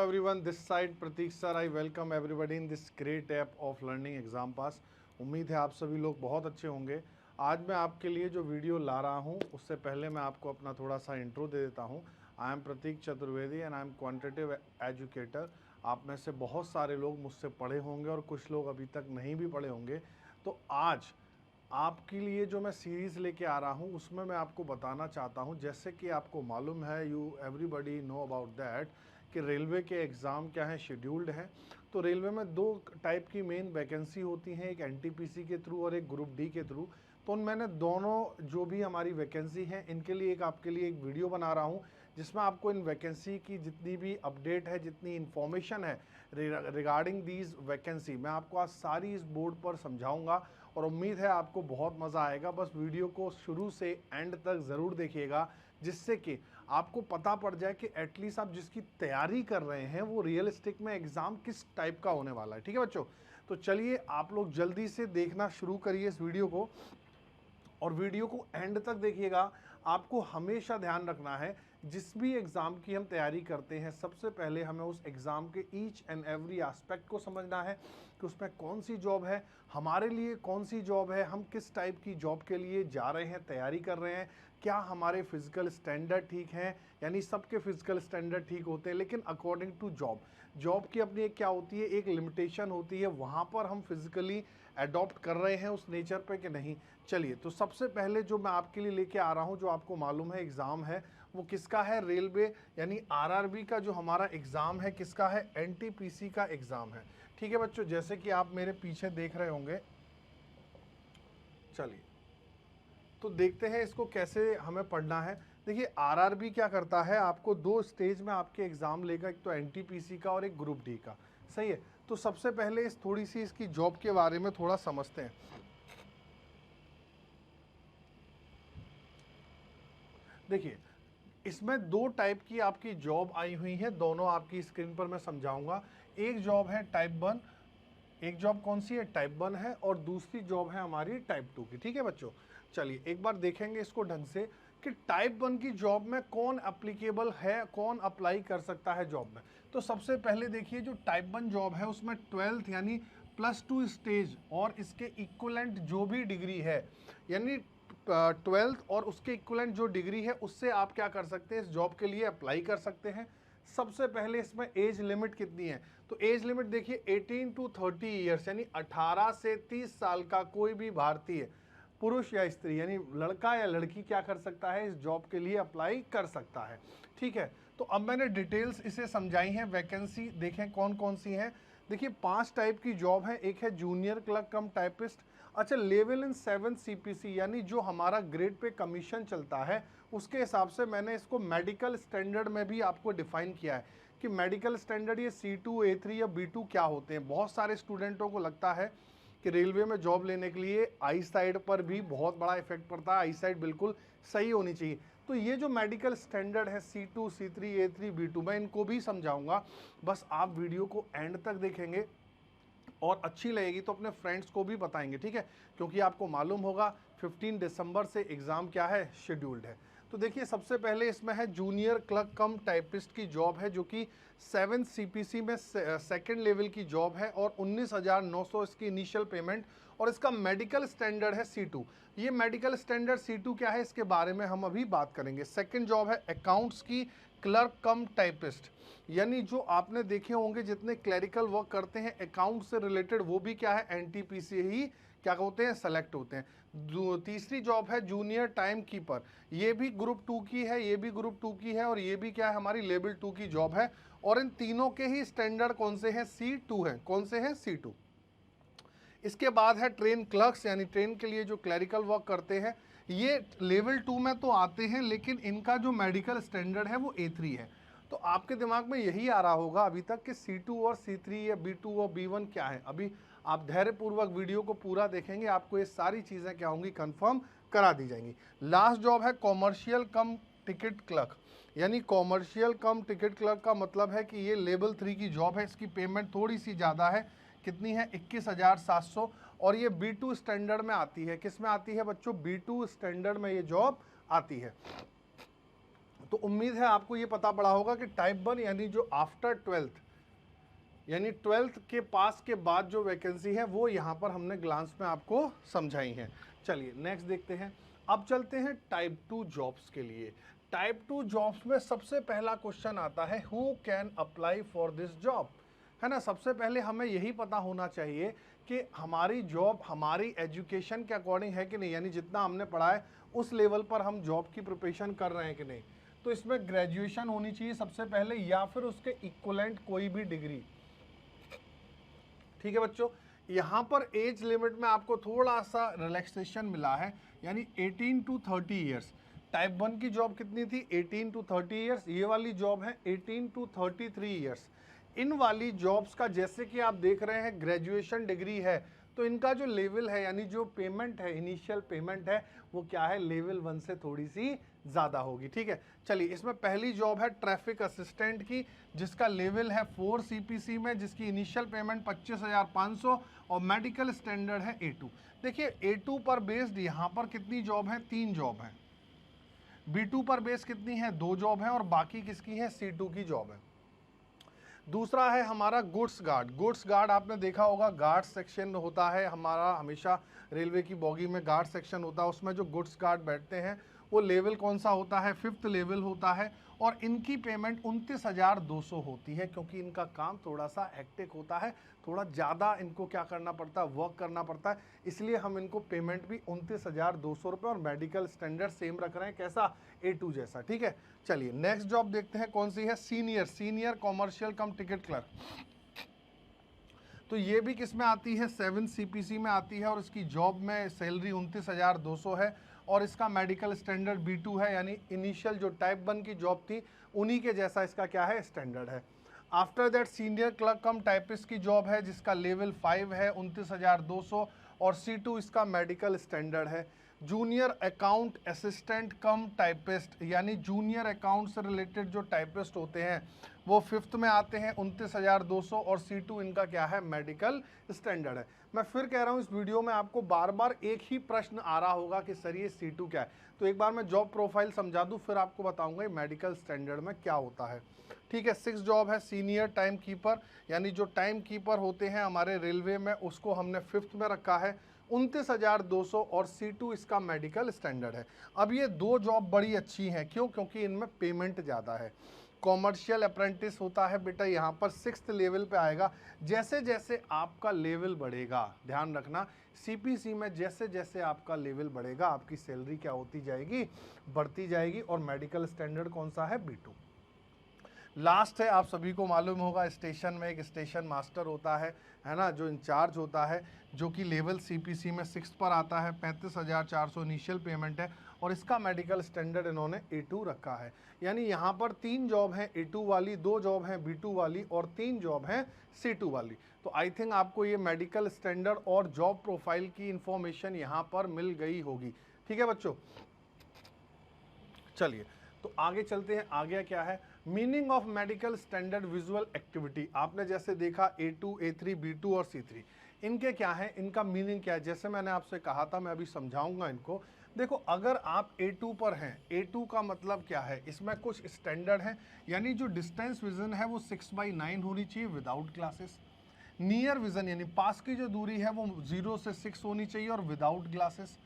everyone, this side Pratik sir. I welcome everybody in this great app of learning exam pass. उम्मीद है आप सभी लोग बहुत अच्छे होंगे। आज मैं आपके लिए जो वीडियो ला रहा हूं उससे पहले मैं आपको अपना थोड़ा सा इंट्रो दे देता हूं। I am Pratik Chaturvedi and I am quantitative educator. आप में से बहुत सारे लोग मुझसे पढ़े होंगे और कुछ लोग अभी तक नहीं भी पढ़े होंगे। तो आज आपके लिए जो मैं सीरीज़ लेके आ रहा हूँ उसमें मैं आपको बताना चाहता हूँ, जैसे कि आपको मालूम है, you everybody know about that, कि रेलवे के एग्ज़ाम क्या हैं, शेड्यूल्ड हैं। तो रेलवे में दो टाइप की मेन वैकेंसी होती हैं, एक एनटीपीसी के थ्रू और एक ग्रुप डी के थ्रू। तो मैंने दोनों जो भी हमारी वैकेंसी हैं इनके लिए आपके लिए एक वीडियो बना रहा हूँ, जिसमें आपको इन वैकेंसी की जितनी भी अपडेट है, जितनी इन्फॉर्मेशन है रिगार्डिंग दीज वैकेंसी, मैं आपको आज सारी इस बोर्ड पर समझाऊंगा और उम्मीद है आपको बहुत मज़ा आएगा। बस वीडियो को शुरू से एंड तक ज़रूर देखिएगा, जिससे कि आपको पता पड़ जाए कि एटलीस्ट आप जिसकी तैयारी कर रहे हैं वो रियलिस्टिक में एग्ज़ाम किस टाइप का होने वाला है। ठीक है बच्चों, तो चलिए आप लोग जल्दी से देखना शुरू करिए इस वीडियो को और वीडियो को एंड तक देखिएगा। आपको हमेशा ध्यान रखना है, जिस भी एग्ज़ाम की हम तैयारी करते हैं सबसे पहले हमें उस एग्ज़ाम के ईच एंड एवरी एस्पेक्ट को समझना है कि उसमें कौन सी जॉब है, हमारे लिए कौन सी जॉब है, हम किस टाइप की जॉब के लिए जा रहे हैं, तैयारी कर रहे हैं, क्या हमारे फिजिकल स्टैंडर्ड ठीक हैं। यानी सबके फिजिकल स्टैंडर्ड ठीक होते हैं, लेकिन अकॉर्डिंग टू जॉब की अपनी एक क्या होती है, एक लिमिटेशन होती है, वहाँ पर हम फिजिकली अडॉप्ट कर रहे हैं उस नेचर पे कि नहीं। चलिए, तो सबसे पहले जो मैं आपके लिए लेके आ रहा हूँ, जो आपको मालूम है एग्ज़ाम है वो किसका है, रेलवे यानी आरआरबी का जो हमारा एग्ज़ाम है किसका है, एनटीपीसी का एग्ज़ाम है। ठीक है बच्चों, जैसे कि आप मेरे पीछे देख रहे होंगे। चलिए तो देखते हैं इसको कैसे हमें पढ़ना है। देखिए आरआरबी क्या करता है, आपको दो स्टेज में आपके एग्ज़ाम लेगा, एक तो एनटीपीसी का और एक ग्रुप डी का। सही है, तो सबसे पहले इस थोड़ी सी इसकी जॉब के बारे में थोड़ा समझते हैं। देखिए इसमें दो टाइप की आपकी जॉब आई हुई है, दोनों आपकी स्क्रीन पर मैं समझाऊंगा। एक जॉब है टाइप 1, एक जॉब कौन सी है, टाइप 1 है, और दूसरी जॉब है हमारी टाइप 2 की। ठीक है बच्चों, चलिए एक बार देखेंगे इसको ढंग से कि टाइप 1 की जॉब में कौन अप्लीकेबल है, कौन अप्लाई कर सकता है जॉब में। तो सबसे पहले देखिए जो टाइप 1 जॉब है उसमें 12th यानी +2 स्टेज और इसके इक्वलेंट जो भी डिग्री है, यानी 12th और उसके इक्वलेंट जो डिग्री है उससे आप क्या कर सकते हैं, इस जॉब के लिए अप्लाई कर सकते हैं। सबसे पहले इसमें एज लिमिट कितनी है, तो एज लिमिट देखिए 18 to 30 ईयर्स, यानी 18 से 30 साल का कोई भी भारतीय पुरुष या स्त्री यानी लड़का या लड़की क्या कर सकता है, इस जॉब के लिए अप्लाई कर सकता है। ठीक है, तो अब मैंने डिटेल्स इसे समझाई हैं। वैकेंसी देखें कौन कौन सी हैं। देखिए 5 टाइप की जॉब है। एक है जूनियर क्लर्क कम टाइपिस्ट। अच्छा, लेवल इन 7 सीपीसी यानी जो हमारा ग्रेड पे कमीशन चलता है उसके हिसाब से मैंने इसको मेडिकल स्टैंडर्ड में भी आपको डिफाइन किया है कि मेडिकल स्टैंडर्ड ये C2 A3 या B2 क्या होते हैं। बहुत सारे स्टूडेंटों को लगता है कि रेलवे में जॉब लेने के लिए आई साइड पर भी बहुत बड़ा इफेक्ट पड़ता है, आई साइड बिल्कुल सही होनी चाहिए। तो ये जो मेडिकल स्टैंडर्ड है C2 C3 A3 B2, मैं इनको भी समझाऊंगा। बस आप वीडियो को एंड तक देखेंगे और अच्छी लगेगी तो अपने फ्रेंड्स को भी बताएंगे। ठीक है, क्योंकि आपको मालूम होगा 15 दिसंबर से एग्ज़ाम क्या है, शेड्यूल्ड है। तो देखिए सबसे पहले इसमें है जूनियर क्लर्क कम टाइपिस्ट की जॉब है, जो कि 7 सीपीसी में सेकंड लेवल की जॉब है और 19,900 इसकी इनिशियल पेमेंट, और इसका मेडिकल स्टैंडर्ड है C2। ये मेडिकल स्टैंडर्ड C2 क्या है इसके बारे में हम अभी बात करेंगे। सेकंड जॉब है अकाउंट्स की क्लर्क कम टाइपिस्ट, यानी जो आपने देखे होंगे जितने क्लरिकल वर्क करते हैं अकाउंट से रिलेटेड, वो भी क्या है, एनटीपीसी ही क्या होते हैं, सेलेक्ट होते हैं। तीसरी जॉब है जूनियर टाइम कीपर, ये भी ग्रुप 2 की है, ये भी ग्रुप 2 की है, और ये भी क्या है, हमारी लेवल 2 की जॉब है। और इन तीनों के ही स्टैंडर्ड कौन से हैं, C2 हैं। कौन से हैं, C2। इसके बाद है ट्रेन क्लर्क्स, यानी ट्रेन के लिए जो क्लरिकल वर्क करते हैं, ये लेवल 2 में तो आते हैं लेकिन इनका जो मेडिकल स्टैंडर्ड है वो A3 है। तो आपके दिमाग में यही आ रहा होगा अभी तक कि C2 और C3 या B2 और B1 क्या है। अभी आप धैर्यपूर्वक वीडियो को पूरा देखेंगे, आपको ये सारी चीज़ें क्या होंगी, कंफर्म करा दी जाएंगी। लास्ट जॉब है कॉमर्शियल कम टिकट क्लर्क, यानी कॉमर्शियल कम टिकट क्लर्क का मतलब है कि ये लेवल 3 की जॉब है। इसकी पेमेंट थोड़ी सी ज़्यादा है, कितनी है, 21,700, और ये B2 स्टैंडर्ड में आती है। किस में आती है बच्चों, B2 स्टैंडर्ड में ये जॉब आती है। तो उम्मीद है आपको ये पता पड़ा होगा कि टाइप 1 यानी जो आफ्टर 12th यानी 12th के पास के बाद जो वैकेंसी है वो यहाँ पर हमने ग्लांस में आपको समझाई है। चलिए नेक्स्ट देखते हैं। अब चलते हैं टाइप 2 जॉब्स के लिए। टाइप 2 जॉब्स में सबसे पहला क्वेश्चन आता है who can apply for this job, है ना। सबसे पहले हमें यही पता होना चाहिए कि हमारी जॉब हमारी एजुकेशन के अकॉर्डिंग है कि नहीं, यानी जितना हमने पढ़ा है उस लेवल पर हम जॉब की प्रिपरेशन कर रहे हैं कि नहीं। तो इसमें ग्रेजुएशन होनी चाहिए सबसे पहले, या फिर उसके इक्वलेंट कोई भी डिग्री। ठीक है बच्चों, यहाँ पर एज लिमिट में आपको थोड़ा सा रिलैक्सेशन मिला है, यानी 18 टू 30 ईयर्स। टाइप 1 की जॉब कितनी थी, 18 टू 30 ईयर्स। ये वाली जॉब है 18 टू 33 ईयर्स। इन वाली जॉब्स का जैसे कि आप देख रहे हैं ग्रेजुएशन डिग्री है, तो इनका जो लेवल है यानी जो पेमेंट है, इनिशियल पेमेंट है, वो क्या है, लेवल 1 से थोड़ी सी ज़्यादा होगी। ठीक है, चलिए इसमें पहली जॉब है ट्रैफिक असिस्टेंट की, जिसका लेवल है 4 CPC में, जिसकी इनिशियल पेमेंट 25,500 और मेडिकल स्टैंडर्ड है A2। देखिए A2 पर बेस्ड यहाँ पर कितनी जॉब है, 3 जॉब है। B2 पर बेस कितनी है, 2 जॉब है, और बाकी किसकी है, C2 की जॉब है। दूसरा है हमारा गुड्स गार्ड। गुड्स गार्ड आपने देखा होगा, गार्ड सेक्शन होता है हमारा, हमेशा रेलवे की बॉगी में गार्ड सेक्शन होता है, उसमें जो गुड्स गार्ड बैठते हैं वो लेवल कौन सा होता है, 5th लेवल होता है, और इनकी पेमेंट 29,200 होती है, क्योंकि इनका काम थोड़ा सा हेक्टिक होता है, थोड़ा ज़्यादा इनको क्या करना पड़ता है, वर्क करना पड़ता है, इसलिए हम इनको पेमेंट भी 29,200 रुपये, और मेडिकल स्टैंडर्ड सेम रख रहे हैं, कैसा, A2 जैसा। ठीक है, चलिए नेक्स्ट जॉब देखते हैं कौन सी है, सीनियर कॉमर्शियल कम टिकट क्लर्क। तो ये भी किस में आती है, 7 CPC में आती है, और इसकी जॉब में सैलरी 29,200 है, और इसका मेडिकल स्टैंडर्ड B2 है, यानी इनिशियल जो टाइप 1 की जॉब थी उन्हीं के जैसा इसका क्या है, स्टैंडर्ड है। After that senior clerk come typist की जॉब है, जिसका लेवल 5 है, 29,200, और C2 इसका मेडिकल स्टैंडर्ड है। जूनियर अकाउंट असिस्टेंट कम टाइपिस्ट, यानी जूनियर अकाउंट से रिलेटेड जो टाइपिस्ट होते हैं वो 5th में आते हैं, 29,200, और C2 इनका क्या है, मेडिकल स्टैंडर्ड है। मैं फिर कह रहा हूँ, इस वीडियो में आपको बार बार एक ही प्रश्न आ रहा होगा कि सर ये C2 क्या है, तो एक बार मैं जॉब प्रोफाइल समझा दूँ, फिर आपको बताऊंगा मेडिकल स्टैंडर्ड में क्या होता है। ठीक है, 6 जॉब है सीनियर टाइम कीपर, यानी जो टाइम कीपर होते हैं हमारे रेलवे में, उसको हमने 5th में रखा है, 29,200, और C2 इसका मेडिकल स्टैंडर्ड है। अब ये 2 जॉब बड़ी अच्छी हैं, क्यों, क्योंकि इनमें पेमेंट ज़्यादा है। कॉमर्शियल अप्रेंटिस होता है बेटा, यहाँ पर 6th लेवल पे आएगा। जैसे जैसे आपका लेवल बढ़ेगा, ध्यान रखना, CPC में जैसे जैसे आपका लेवल बढ़ेगा आपकी सैलरी क्या होती जाएगी, बढ़ती जाएगी। और मेडिकल स्टैंडर्ड कौन सा है, B2। लास्ट है, आप सभी को मालूम होगा, स्टेशन में एक स्टेशन मास्टर होता है ना, जो इंचार्ज होता है, जो कि लेवल CPC में 6th पर आता है, 35,400 इनिशियल पेमेंट है, और इसका मेडिकल स्टैंडर्ड इन्होंने A2 रखा है। यानी यहाँ पर 3 जॉब हैं A2 वाली, 2 जॉब हैं B2 वाली, और 3 जॉब हैं C2 वाली। तो आई थिंक आपको ये मेडिकल स्टैंडर्ड और जॉब प्रोफाइल की इंफॉर्मेशन यहाँ पर मिल गई होगी। ठीक है बच्चों, चलिए तो आगे चलते हैं। आगे क्या है, meaning of medical standard visual activity. आपने जैसे देखा A2, A3, B2 और C3, इनके क्या है, इनका मीनिंग क्या है, जैसे मैंने आपसे कहा था, मैं अभी समझाऊंगा इनको। देखो, अगर आप A2 पर हैं, A2 का मतलब क्या है, इसमें कुछ स्टैंडर्ड है, यानी जो डिस्टेंस विजन है वो 6/9 होनी चाहिए विदाउट ग्लासेस। नियर विजन यानी पास की जो दूरी है वो 0 से 6 होनी चाहिए और विदाउट ग्लासेस।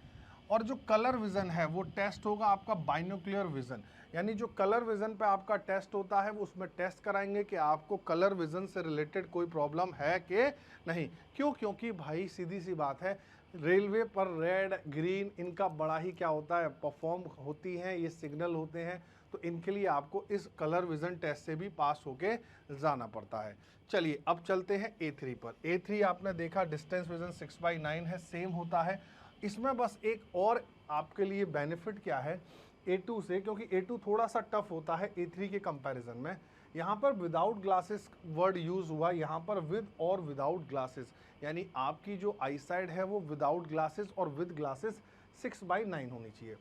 और जो कलर विजन है वो टेस्ट होगा आपका बाइनोक्युलर विजन, यानी जो कलर विजन पे आपका टेस्ट होता है वो उसमें टेस्ट कराएंगे कि आपको कलर विजन से रिलेटेड कोई प्रॉब्लम है कि नहीं। क्यों, क्योंकि भाई सीधी सी बात है, रेलवे पर रेड ग्रीन इनका बड़ा ही क्या होता है, परफॉर्म होती हैं, ये सिग्नल होते हैं, तो इनके लिए आपको इस कलर विजन टेस्ट से भी पास होके जाना पड़ता है। चलिए अब चलते हैं A3 पर। A3 आपने देखा डिस्टेंस विजन 6/9 है, सेम होता है। इसमें बस एक और आपके लिए बेनिफिट क्या है A2 से, क्योंकि A2 थोड़ा सा टफ होता है A3 के कंपैरिजन में। यहाँ पर विदाउट ग्लासेस वर्ड यूज़ हुआ, यहाँ पर विद और विदाउट ग्लासेस, यानी आपकी जो आई साइड है वो विदाउट ग्लासेस और विद ग्लासेस 6/9 होनी चाहिए।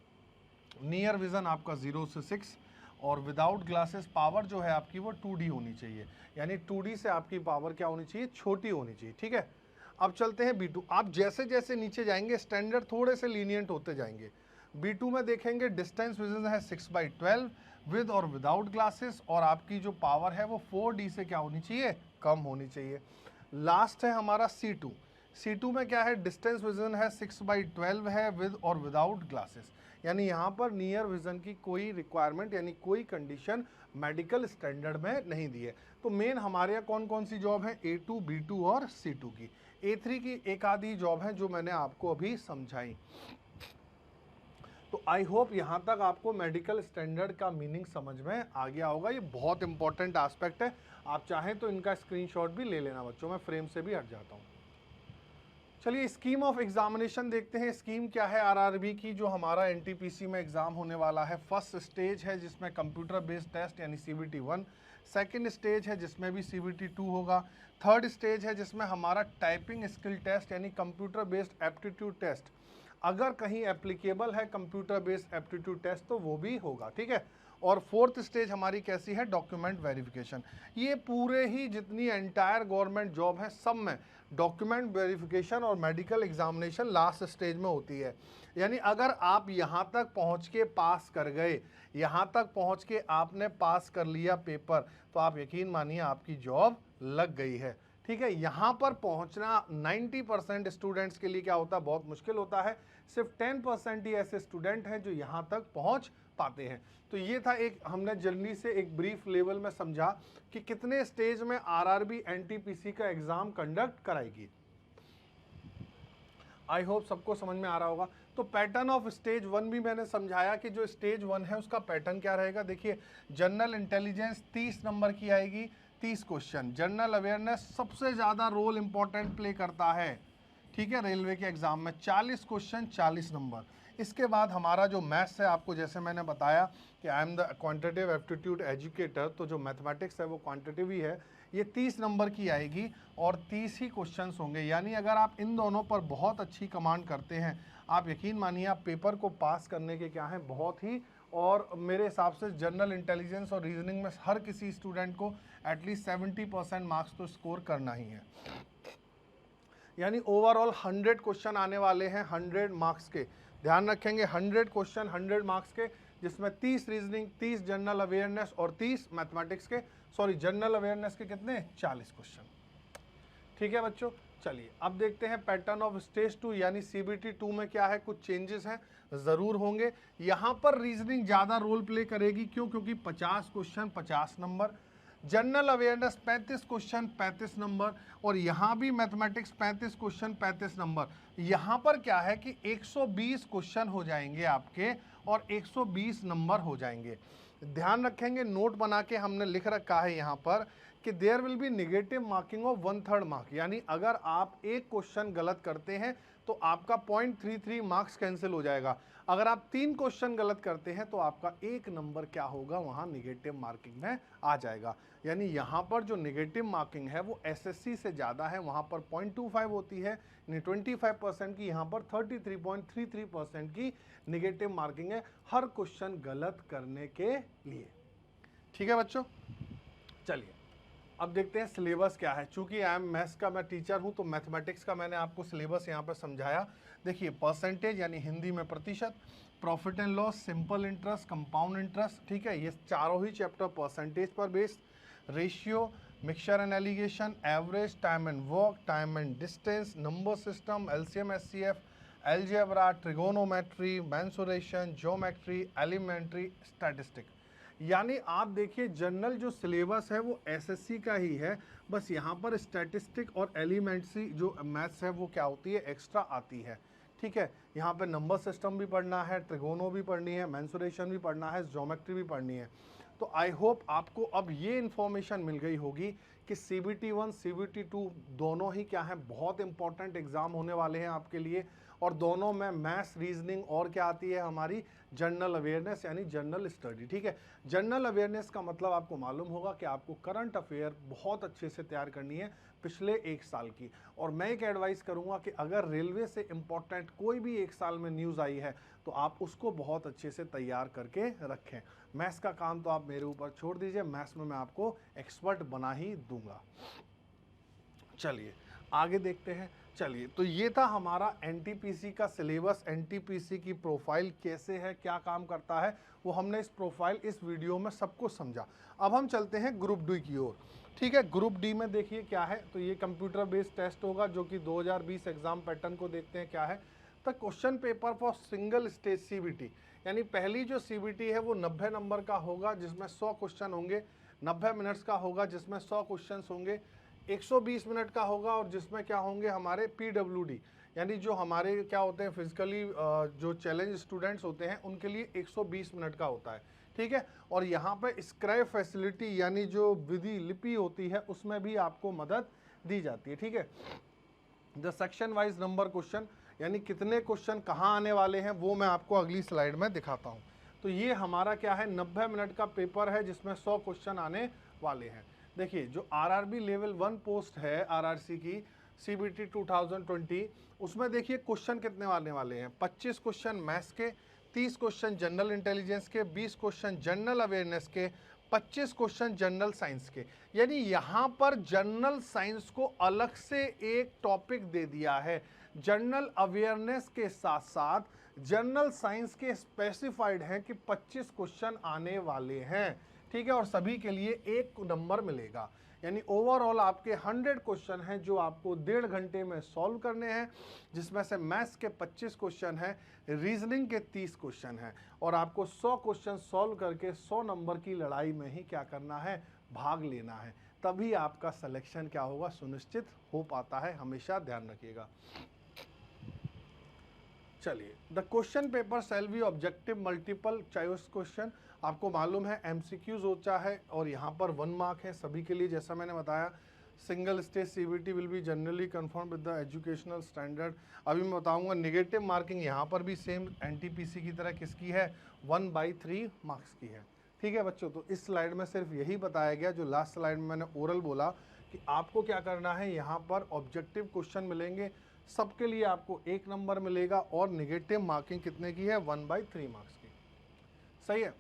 नियर विजन आपका 0 से 6, और विदाउट ग्लासेस पावर जो है आपकी वो 2D होनी चाहिए, यानी 2D से आपकी पावर क्या होनी चाहिए, छोटी होनी चाहिए। ठीक है, अब चलते हैं B2। आप जैसे जैसे नीचे जाएंगे स्टैंडर्ड थोड़े से लीनियंट होते जाएंगे। B2 में देखेंगे डिस्टेंस विजन है 6/12, विद और विदाउट ग्लासेस, और आपकी जो पावर है वो 4D से क्या होनी चाहिए, कम होनी चाहिए। लास्ट है हमारा C2। C2 में क्या है, डिस्टेंस विजन है 6/12 है विद और विदाउट ग्लासेस, यानी यहाँ पर नियर विजन की कोई रिक्वायरमेंट यानी कोई कंडीशन मेडिकल स्टैंडर्ड में नहीं दी है। तो मेन हमारे यहाँ कौन कौन सी जॉब है, A2, B2 और C2 की। A3 की एक आधी जॉब है जो मैंने आपको अभी समझाई। तो आई होप यहाँ तक आपको मेडिकल स्टैंडर्ड का मीनिंग समझ में आ गया होगा। ये बहुत इंपॉर्टेंट एस्पेक्ट है, आप चाहें तो इनका स्क्रीनशॉट भी ले लेना बच्चों, मैं फ्रेम से भी हट जाता हूँ। चलिए स्कीम ऑफ एग्जामिनेशन देखते हैं। स्कीम क्या है आरआरबी की, जो हमारा एनटीपीसी में एग्जाम होने वाला है। फर्स्ट स्टेज है जिसमें कंप्यूटर बेस्ड टेस्ट यानी CBT 1, सेकेंड स्टेज है जिसमें भी CBT 2 होगा, थर्ड स्टेज है जिसमें हमारा टाइपिंग स्किल टेस्ट यानी कंप्यूटर बेस्ड एप्टीट्यूड टेस्ट, अगर कहीं एप्लीकेबल है कंप्यूटर बेस्ड एप्टीट्यूड टेस्ट तो वो भी होगा, ठीक है। और फोर्थ स्टेज हमारी कैसी है, डॉक्यूमेंट वेरिफिकेशन। ये पूरे ही जितनी एंटायर गवर्नमेंट जॉब है सब में डॉक्यूमेंट वेरिफिकेशन और मेडिकल एग्जामिनेशन लास्ट स्टेज में होती है। यानी अगर आप यहाँ तक पहुँच के पास कर गए, यहाँ तक पहुँच के आपने पास कर लिया पेपर, तो आप यकीन मानिए आपकी जॉब लग गई है, ठीक है। यहाँ पर पहुँचना 90% स्टूडेंट्स के लिए क्या होता है, बहुत मुश्किल होता है। सिर्फ 10% ही ऐसे स्टूडेंट हैं जो यहाँ तक पहुँच पाते हैं। तो ये था एक, हमने जल्दी से एक ब्रीफ लेवल में समझा कि कितने स्टेज में आरआरबी एनटीपीसी का एग्जाम कंडक्ट कराएगी। आई होप सबको समझ में आ रहा होगा। तो पैटर्न ऑफ स्टेज 1 भी मैंने समझाया कि जो स्टेज 1 है उसका पैटर्न क्या रहेगा। देखिए जनरल इंटेलिजेंस 30 नंबर की आएगी, 30 क्वेश्चन। जनरल अवेयरनेस सबसे ज़्यादा रोल इंपॉर्टेंट प्ले करता है, ठीक है, रेलवे के एग्जाम में 40 क्वेश्चन 40 नंबर। इसके बाद हमारा जो मैथ्स है, आपको जैसे मैंने बताया कि I am the quantitative aptitude educator, तो जो मैथमेटिक्स है वो क्वांटिटेटिव ही है, ये 30 नंबर की आएगी और 30 ही क्वेश्चंस होंगे। यानी अगर आप इन दोनों पर बहुत अच्छी कमांड करते हैं, आप यकीन मानिए आप पेपर को पास करने के क्या हैं बहुत ही, और मेरे हिसाब से जनरल इंटेलिजेंस और रीजनिंग में हर किसी स्टूडेंट को एटलीस्ट 70% मार्क्स तो स्कोर करना ही है। यानी ओवरऑल 100 क्वेश्चन आने वाले हैं 100 मार्क्स के, ध्यान रखेंगे 100 क्वेश्चन 100 मार्क्स के, जिसमें 30 रीजनिंग, 30 जनरल अवेयरनेस और 30 मैथमेटिक्स के, सॉरी जनरल अवेयरनेस के कितने 40 क्वेश्चन, ठीक है बच्चों। चलिए अब देखते हैं पैटर्न ऑफ स्टेज 2 यानी CBT 2 में क्या है, कुछ चेंजेस हैं ज़रूर होंगे। यहाँ पर रीजनिंग ज़्यादा रोल प्ले करेगी, क्यों, क्योंकि 50 question 50 number, general awareness 35 question 35 number, और यहाँ भी मैथमेटिक्स 35 क्वेश्चन 35 नंबर। यहाँ पर क्या है कि 120 क्वेश्चन हो जाएंगे आपके और 120 नंबर हो जाएंगे। ध्यान रखेंगे, नोट बना के हमने लिख रखा है यहाँ पर कि there will be negative marking of 1/3 mark, यानी अगर आप एक क्वेश्चन गलत करते हैं तो आपका 0.33 मार्क्स कैंसिल हो जाएगा। अगर आप 3 क्वेश्चन गलत करते हैं तो आपका 1 नंबर क्या होगा, वहाँ निगेटिव मार्किंग में आ जाएगा। यानी यहाँ पर जो निगेटिव मार्किंग है वो SSC से ज़्यादा है, वहाँ पर 0.25 होती है, यानी 25% की, यहाँ पर 33.33% की निगेटिव मार्किंग है हर क्वेश्चन गलत करने के लिए, ठीक है बच्चों। चलिए अब देखते हैं सिलेबस क्या है। चूंकि आई एम मैथ्स का मैं टीचर हूं तो मैथमेटिक्स का मैंने आपको सिलेबस यहाँ पर समझाया। देखिए परसेंटेज यानी हिंदी में प्रतिशत, profit and loss, simple interest, compound interest, ठीक है, ये चारों ही चैप्टर परसेंटेज पर based. Ratio, mixture and alligation, average, time and work, time and distance, number system, LCM SCF, algebra, trigonometry, mensuration, geometry, elementary, statistic. यानी आप देखिए general जो सिलेबस है वो SSC का ही है, बस यहाँ पर स्टैटिस्टिक और एलिमेंट्री जो मैथ्स है वो क्या होती है, एक्स्ट्रा आती है, ठीक है। यहाँ पे नंबर सिस्टम भी पढ़ना है, ट्रिगोनो भी पढ़नी है, मेंसुरेशन भी पढ़ना है, ज्योमेट्री भी पढ़नी है। तो आई होप आपको अब ये इन्फॉर्मेशन मिल गई होगी कि CBT 1 CBT 2 दोनों ही क्या है, बहुत इंपॉर्टेंट एग्जाम होने वाले हैं आपके लिए, और दोनों में मैथ्स, रीजनिंग और क्या आती है हमारी जनरल अवेयरनेस यानी जनरल स्टडी, ठीक है। जनरल अवेयरनेस का मतलब आपको मालूम होगा कि आपको करंट अफेयर बहुत अच्छे से तैयार करनी है पिछले 1 साल की। और मैं एक एडवाइस करूंगा कि अगर रेलवे से इंपॉर्टेंट कोई भी 1 साल में न्यूज़ आई है तो आप उसको बहुत अच्छे से तैयार करके रखें। मैथ्स का काम तो आप मेरे ऊपर छोड़ दीजिए, मैथ्स में मैं आपको एक्सपर्ट बना ही दूंगा। चलिए आगे देखते हैं। चलिए, तो ये था हमारा एनटीपीसी का सिलेबस, एनटीपीसी की प्रोफाइल कैसे है, क्या काम करता है, वो हमने इस प्रोफाइल इस वीडियो में सब कुछ समझा। अब हम चलते हैं ग्रुप डी की ओर। ठीक है, ग्रुप डी में देखिए क्या है, तो ये कंप्यूटर बेस्ड टेस्ट होगा जो कि 2020 एग्जाम पैटर्न को देखते हैं क्या है। The question paper for single stage CBT, यानी पहली जो सीबीटी है वो 90 नंबर का होगा जिसमें 100 क्वेश्चन होंगे, 90 मिनट्स का होगा जिसमें 100 क्वेश्चन होंगे, 120 मिनट का होगा और जिसमें क्या होंगे हमारे पीडब्ल्यूडी, यानी जो हमारे क्या होते हैं फिजिकली जो चैलेंज स्टूडेंट्स होते हैं उनके लिए 120 मिनट का होता है। ठीक है, और यहाँ पे स्क्राइब फैसिलिटी यानी जो विधि लिपि होती है उसमें भी आपको मदद दी जाती है। ठीक है, the section wise number question, यानी कितने क्वेश्चन कहाँ आने वाले हैं वो मैं आपको अगली स्लाइड में दिखाता हूँ। तो ये हमारा क्या है 90 मिनट का पेपर है जिसमें 100 क्वेश्चन आने वाले हैं। देखिए, जो आरआरबी लेवल 1 पोस्ट है आरआरसी की सीबीटी 2020, उसमें देखिए क्वेश्चन कितने आने वाले हैं। 25 क्वेश्चन मैथ्स के, 30 क्वेश्चन जनरल इंटेलिजेंस के, 20 क्वेश्चन जनरल अवेयरनेस के, 25 क्वेश्चन जनरल साइंस के। यानी यहाँ पर जनरल साइंस को अलग से एक टॉपिक दे दिया है। जनरल अवेयरनेस के साथ साथ जनरल साइंस के स्पेसिफाइड हैं कि 25 क्वेश्चन आने वाले हैं। ठीक है, और सभी के लिए 1 नंबर मिलेगा। यानी ओवरऑल आपके 100 क्वेश्चन हैं जो आपको 1.5 घंटे में सॉल्व करने हैं, जिसमें से मैथ्स के 25 क्वेश्चन हैं, रीजनिंग के 30 क्वेश्चन हैं, और आपको 100 क्वेश्चन सॉल्व करके 100 नंबर की लड़ाई में ही क्या करना है, भाग लेना है। तभी आपका सिलेक्शन क्या होगा, सुनिश्चित हो पाता है, हमेशा ध्यान रखिएगा। चलिए, the question paper shall be objective multiple choice question. आपको मालूम है एमसीक्यूज होता है और यहाँ पर 1 मार्क है सभी के लिए, जैसा मैंने बताया। Single stage CBT will be generally confirm with the educational standard. अभी मैं बताऊंगा निगेटिव मार्किंग यहाँ पर भी सेम एनटीपीसी की तरह किसकी है, 1/3 मार्क्स की है। ठीक है बच्चों, तो इस स्लाइड में सिर्फ यही बताया गया जो लास्ट स्लाइड में मैंने ओरल बोला कि आपको क्या करना है, यहाँ पर ऑब्जेक्टिव क्वेश्चन मिलेंगे, सबके लिए आपको 1 नंबर मिलेगा और निगेटिव मार्किंग कितने की है, 1/3 मार्क्स की। सही है।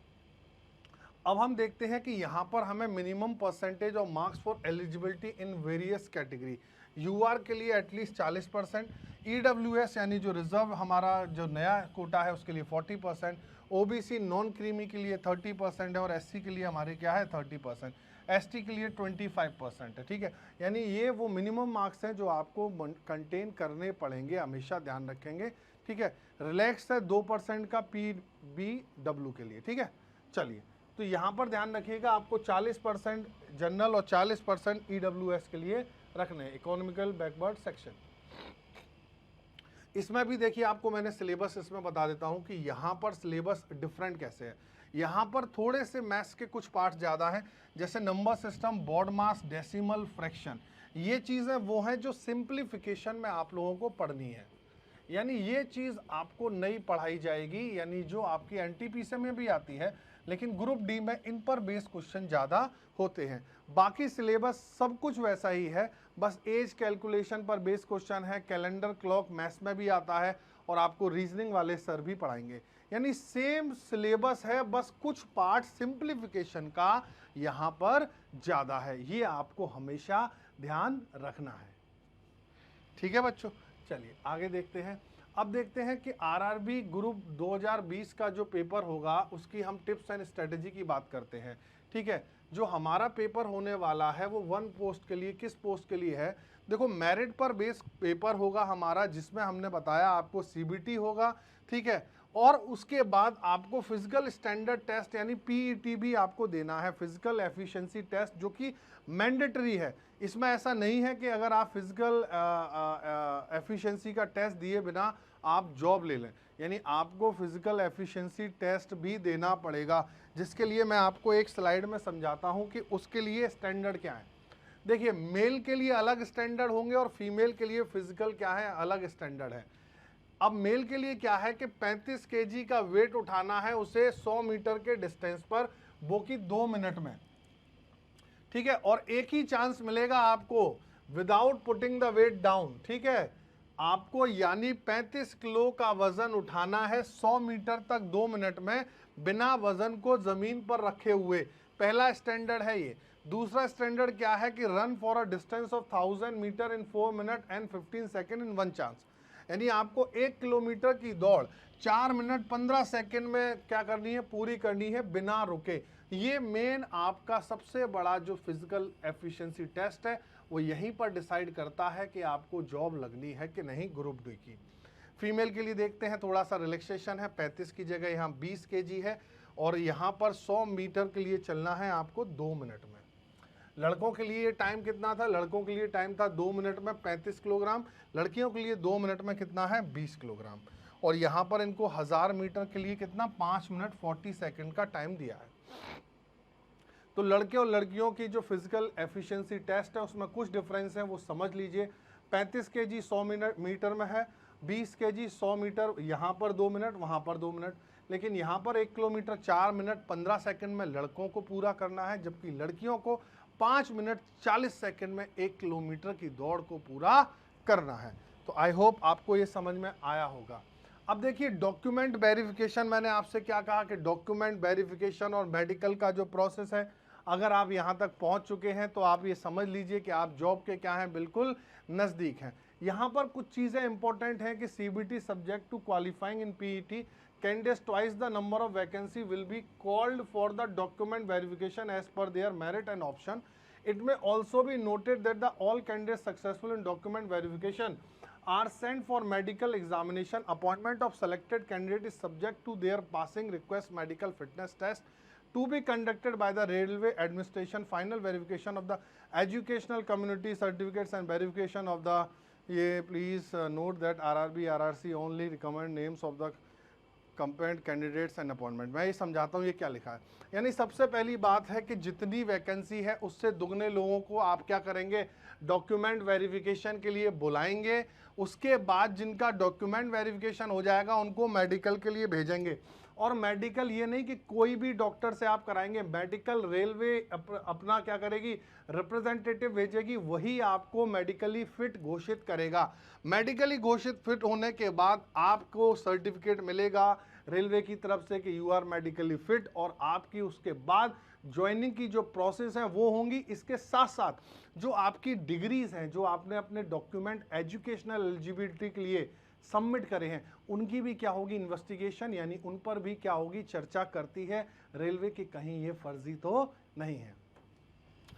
अब हम देखते हैं कि यहाँ पर हमें minimum percentage of marks for eligibility in various category. UR के लिए एटलीस्ट 40%, ईडब्ल्यूएस यानी जो रिजर्व हमारा जो नया कोटा है उसके लिए 40%, ओबीसी नॉन क्रीमी के लिए 30% है और एससी के लिए हमारे क्या है 30%, एसटी के लिए 25% है। ठीक है, यानी ये वो मिनिमम मार्क्स हैं जो आपको कंटेन करने पड़ेंगे, हमेशा ध्यान रखेंगे। ठीक है, रिलैक्स है 2% का पीबीडब्ल्यू के लिए। ठीक है, चलिए, तो यहाँ पर ध्यान रखिएगा आपको 40% जनरल और 40% ईडब्ल्यूएस के लिए रखने हैं, इकोनॉमिकल बैकवर्ड सेक्शन। इसमें भी देखिए आपको मैंने सिलेबस इसमें बता देता हूँ कि यहाँ पर सिलेबस डिफरेंट कैसे है। यहाँ पर थोड़े से मैथ्स के कुछ पार्ट ज़्यादा हैं, जैसे नंबर सिस्टम, बॉड मास, डेसिमल, फ्रैक्शन। ये चीज़ें वो हैं जो सिंप्लीफिकेशन में आप लोगों को पढ़नी है, यानी ये चीज़ आपको नहीं पढ़ाई जाएगी, यानी जो आपकी एनटीपीसी में भी आती है, लेकिन ग्रुप डी में इन पर बेस्ड क्वेश्चन ज़्यादा होते हैं। बाकी सिलेबस सब कुछ वैसा ही है, बस एज कैलकुलेशन पर बेस्ड क्वेश्चन है, कैलेंडर क्लॉक मैथ्स में भी आता है और आपको रीजनिंग वाले सर भी पढ़ाएंगे। यानी सेम सिलेबस है, बस कुछ पार्ट सिंप्लीफिकेशन का यहाँ पर ज़्यादा है, ये आपको हमेशा ध्यान रखना है। ठीक है बच्चों, चलिए आगे देखते हैं। अब देखते हैं कि आरआरबी ग्रुप 2020 का जो पेपर होगा उसकी हम टिप्स एंड स्ट्रेटेजी की बात करते हैं। ठीक है, जो हमारा पेपर होने वाला है वो 1 पोस्ट के लिए, किस पोस्ट के लिए है, देखो मेरिट पर बेस पेपर होगा हमारा, जिसमें हमने बताया आपको सीबीटी होगा। ठीक है, और उसके बाद आपको फिजिकल स्टैंडर्ड टेस्ट यानी पीईटी भी आपको देना है, फिजिकल एफिशिएंसी टेस्ट, जो कि मैंडेटरी है। इसमें ऐसा नहीं है कि अगर आप फिजिकल एफिशिएंसी का टेस्ट दिए बिना आप जॉब ले लें, यानी आपको फिजिकल एफिशिएंसी टेस्ट भी देना पड़ेगा, जिसके लिए मैं आपको एक स्लाइड में समझाता हूं कि उसके लिए स्टैंडर्ड क्या है। देखिए, मेल के लिए अलग स्टैंडर्ड होंगे और फीमेल के लिए फिजिकल क्या है, अलग स्टैंडर्ड है। अब मेल के लिए क्या है कि 35 केजी का वेट उठाना है उसे 100 मीटर के डिस्टेंस पर, वो कि 2 मिनट में। ठीक है, और एक ही चांस मिलेगा आपको without putting the weight down. ठीक है, आपको यानी 35 किलो का वजन उठाना है 100 मीटर तक 2 मिनट में, बिना वजन को जमीन पर रखे हुए। पहला स्टैंडर्ड है ये। दूसरा स्टैंडर्ड क्या है कि run for a distance of 1000 metre in 4 minute and 15 second in 1 chance, यानी आपको 1 किलोमीटर की दौड़ 4 मिनट 15 सेकेंड में क्या करनी है, पूरी करनी है बिना रुके। ये मेन आपका सबसे बड़ा जो फिजिकल एफिशिएंसी टेस्ट है वो यहीं पर डिसाइड करता है कि आपको जॉब लगनी है कि नहीं ग्रुप डी की। फीमेल के लिए देखते हैं, थोड़ा सा रिलैक्सेशन है, 35 की जगह यहाँ 20 केजी है और यहाँ पर 100 मीटर के लिए चलना है आपको 2 मिनट में। लड़कों के लिए टाइम कितना था, लड़कों के लिए टाइम था 2 मिनट में 35 किलोग्राम, लड़कियों के लिए 2 मिनट में कितना है 20 किलोग्राम। और यहाँ पर इनको 1000 मीटर के लिए कितना 5 मिनट 40 सेकंड का टाइम दिया है। तो लड़के और लड़कियों की जो फिजिकल एफिशिएंसी टेस्ट है उसमें कुछ डिफरेंस है, वो समझ लीजिए। 35 केजी 100 मीटर में है, 20 केजी 100 मीटर, यहाँ पर 2 मिनट वहाँ पर 2 मिनट, लेकिन यहाँ पर 1 किलोमीटर 4 मिनट 15 सेकंड में लड़कों को पूरा करना है, जबकि लड़कियों को 5 मिनट 40 सेकंड में 1 किलोमीटर की दौड़ को पूरा करना है। तो आई होप आपको ये समझ में आया होगा। अब देखिए डॉक्यूमेंट वेरिफिकेशन, मैंने आपसे क्या कहा कि डॉक्यूमेंट वेरिफिकेशन और मेडिकल का जो प्रोसेस है, अगर आप यहाँ तक पहुँच चुके हैं तो आप ये समझ लीजिए कि आप जॉब के क्या हैं, बिल्कुल नज़दीक हैं। यहाँ पर कुछ चीज़ें इंपॉर्टेंट हैं कि CBT subject to qualifying in PET candidates twice the number of vacancy will be called for the document verification as per their merit and option. It may also be noted that the all candidates successful in document verification are sent for medical examination. Appointment of selected candidate is subject to their passing request medical fitness test to be conducted by the Railway Administration. Final verification of the educational community certificates and verification of the please note that RRB RRC only recommend names of the competent candidates and appointment. मैं ये समझाता हूँ ये क्या लिखा है। यानी सबसे पहली बात है कि जितनी वैकेंसी है उससे दुगने लोगों को आप क्या करेंगे, डॉक्यूमेंट वेरिफिकेशन के लिए बुलाएंगे। उसके बाद जिनका डॉक्यूमेंट वेरिफिकेशन हो जाएगा उनको मेडिकल के लिए भेजेंगे। और मेडिकल ये नहीं कि कोई भी डॉक्टर से आप कराएंगे, मेडिकल रेलवे अपना क्या करेगी, रिप्रेजेंटेटिव भेजेगी, वही आपको मेडिकली फिट घोषित करेगा। मेडिकली घोषित फिट होने के बाद आपको सर्टिफिकेट मिलेगा रेलवे की तरफ से कि यू आर मेडिकली फिट, और आपकी उसके बाद ज्वाइनिंग की जो प्रोसेस है वो होंगी। इसके साथ साथ जो आपकी डिग्रीज हैं, जो आपने अपने डॉक्यूमेंट एजुकेशनल एलिजिबिलिटी के लिए सबमिट करे हैं, उनकी भी क्या होगी इन्वेस्टिगेशन, यानी उन पर भी क्या होगी चर्चा करती है रेलवे की कहीं ये फर्जी तो नहीं है।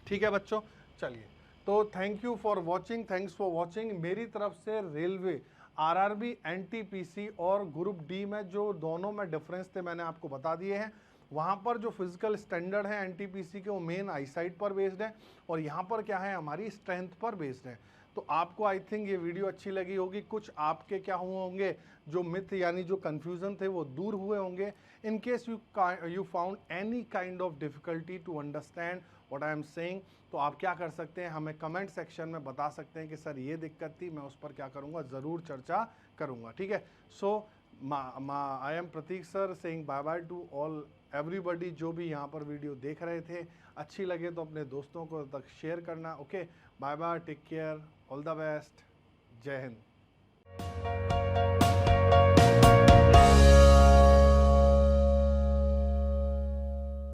ठीक है बच्चों, चलिए तो thank you for watching, thanks for watching. मेरी तरफ से रेलवे RRB NTPC और ग्रुप डी में जो दोनों में डिफरेंस थे मैंने आपको बता दिए हैं। वहाँ पर जो फिजिकल स्टैंडर्ड है NTPC के वो मेन आईसाइट पर बेस्ड है, और यहाँ पर क्या है हमारी स्ट्रेंथ पर बेस्ड है। तो आपको आई थिंक ये वीडियो अच्छी लगी होगी। कुछ आपके क्या हुए होंगे जो मिथ यानी जो कन्फ्यूज़न थे वो दूर हुए होंगे। In case you found any kind of difficulty to understand what I am saying, तो आप क्या कर सकते हैं, हमें कमेंट सेक्शन में बता सकते हैं कि सर ये दिक्कत थी, मैं उस पर क्या करूँगा, ज़रूर चर्चा करूँगा। ठीक है, so I am Prateek sir saying bye bye to all everybody जो भी यहाँ पर वीडियो देख रहे थे। अच्छी लगे तो अपने दोस्तों को तक शेयर करना। Okay, bye bye, take care, all the best, जय हिंद।